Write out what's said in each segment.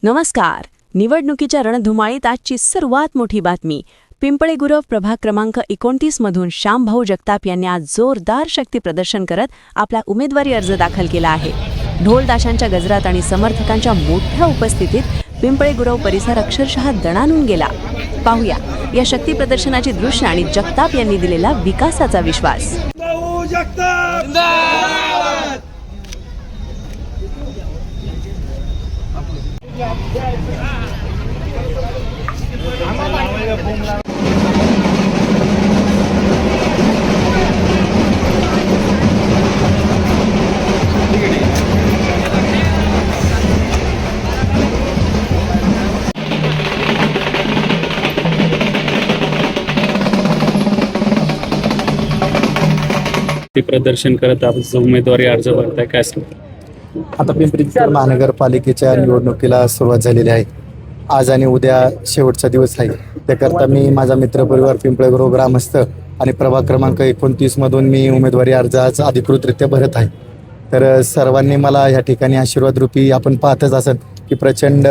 नमस्कार. निवडणुकीच्या रणधुमाळीत आजची सर्वात मोठी बातमी. पिंपळे गुरव प्रभाग क्रमांक 29 मधून श्यामभाऊ जगताप यांनी आज जोरदार शक्ती प्रदर्शन करत आपला उमेदवारी अर्ज दाखल केला आहे. ढोलताशांच्या गजरात आणि समर्थकांच्या मोठ्या उपस्थितीत पिंपळे गुरव परिसर अक्षरशः दणाणून गेला. पाहूया या शक्ती प्रदर्शनाची दृश्य आणि जगताप यांनी दिलेला विकासाचा विश्वास. ते प्रदर्शन करत आज उमेदवारी अर्ज भरताय, काय सांगता? आता पिंपरी चिंचवड महानगरपालिकेच्या निवडणुकीला सुरुवात झालेली आहे. आज आणि उद्या शेवटचा दिवस आहे. त्याकरता मी माझा मित्रपरिवार पिंपळे गुरव ग्रामस्थ आणि प्रभाग क्रमांक 29 मधून मी उमेदवारी अर्ज आज अधिकृतरित्या भरत आहे. तर सर्वांनी मला या ठिकाणी आशीर्वाद रूपी, आपण पाहतच असाल की प्रचंड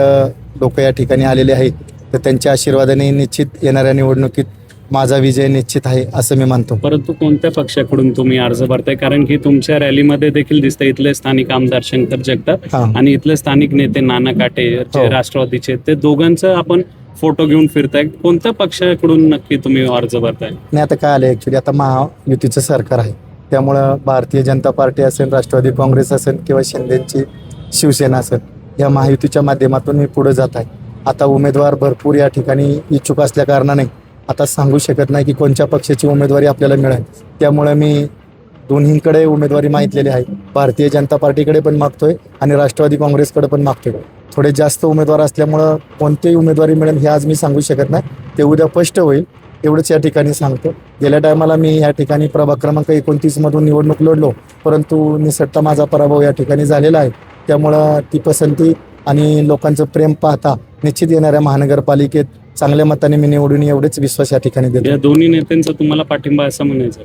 लोक या ठिकाणी आलेले आहेत. तर त्यांच्या आशीर्वादाने निश्चित येणाऱ्या निवडणुकीत माझा विजय निश्चित आहे असं मी मानतो. परंतु कोणत्या पक्षाकडून तुम्ही अर्ज भरताय? कारण की तुमच्या रॅलीमध्ये देखील दिसतं इथले स्थानिक आमदार शंकर जगताप आणि इथले स्थानिक नेते नाना काटे जे राष्ट्रवादीचे, ते दोघांचं आपण फोटो घेऊन फिरताय. कोणत्या पक्षाकडून नक्की तुम्ही अर्ज भरताय? नाही, आता काय आलं ॲक्च्युली, आता महायुतीचं सरकार आहे, त्यामुळं भारतीय जनता पार्टी असेल, राष्ट्रवादी काँग्रेस असेल किंवा शिंदेची शिवसेना असेल, या महायुतीच्या माध्यमातून मी पुढे जात आहे. आता उमेदवार भरपूर या ठिकाणी इच्छुक असल्या कारणाने आता सांगू शकत नाही की कोणत्या पक्षाची उमेदवारी आपल्याला मिळेल. त्यामुळे मी दोन्हीकडे उमेदवारी मागितलेली आहे. भारतीय जनता पार्टीकडे पण मागतोय आणि राष्ट्रवादी काँग्रेसकडे पण मागतोय. थोडे जास्त उमेदवार असल्यामुळं कोणतीही उमेदवारी मिळेल हे आज मी सांगू शकत नाही. ते उद्या स्पष्ट होईल एवढंच या ठिकाणी सांगतो. गेल्या टायमाला मी या ठिकाणी प्रभाग क्रमांक 29 मधून निवडणूक लढलो, परंतु निसटता माझा पराभव या ठिकाणी झालेला आहे. त्यामुळं ती पसंती आणि लोकांचं प्रेम पाहता निश्चित येणाऱ्या महानगरपालिकेत चांगल्या मताने मी निवडून एवढेच विश्वास या ठिकाणी देतो. या दोन्ही नेत्यांचा तुम्हाला पाठिंबा असं म्हणायचं?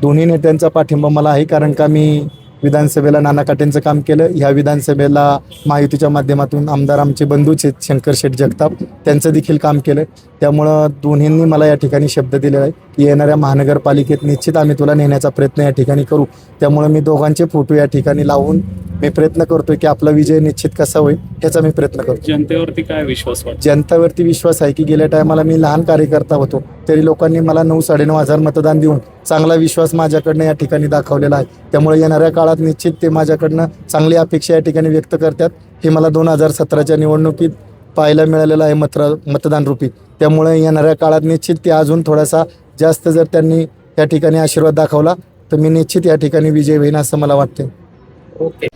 दोन्ही नेत्यांचा पाठिंबा मला आहे, कारण का मी विधानसभेला नाना काटेंचं काम केलं. ह्या विधानसभेला महायुतीच्या माध्यमातून आमदार आमचे बंधूच आहेत शंकर शेठ जगताप, त्यांचं देखील काम केलं. त्यामुळं दोन्हींनी मला या ठिकाणी शब्द दिलेला आहे की येणाऱ्या महानगरपालिकेत निश्चित आम्ही तुला नेण्याचा प्रयत्न या ठिकाणी करू. त्यामुळे मी दोघांचे फोटो या ठिकाणी लावून मी प्रयत्न करतोय की आपला विजय निश्चित कसा होईल याचा मी प्रयत्न करतो. जनतेवरती काय विश्वास वाटतो? जनतेवरती विश्वास आहे की गेल्या टायमाला मी लहान कार्यकर्ता होतो, तरी लोकांनी मला 9-9.5 मतदान देऊन चांगला विश्वास माझ्याकडनं या ठिकाणी दाखवलेला आहे. त्यामुळे येणाऱ्या काळात निश्चित ते माझ्याकडनं चांगली अपेक्षा या ठिकाणी व्यक्त करतात. हे मला 2017च्या निवडणुकीत पाहायला मिळालेलं आहे मतदान रूपी. त्यामुळे येणाऱ्या काळात निश्चित ते अजून थोडासा जास्त जर त्यांनी या ठिकाणी आशीर्वाद दाखवला तर मी निश्चित या ठिकाणी विजय होईन असं मला वाटते. ओके.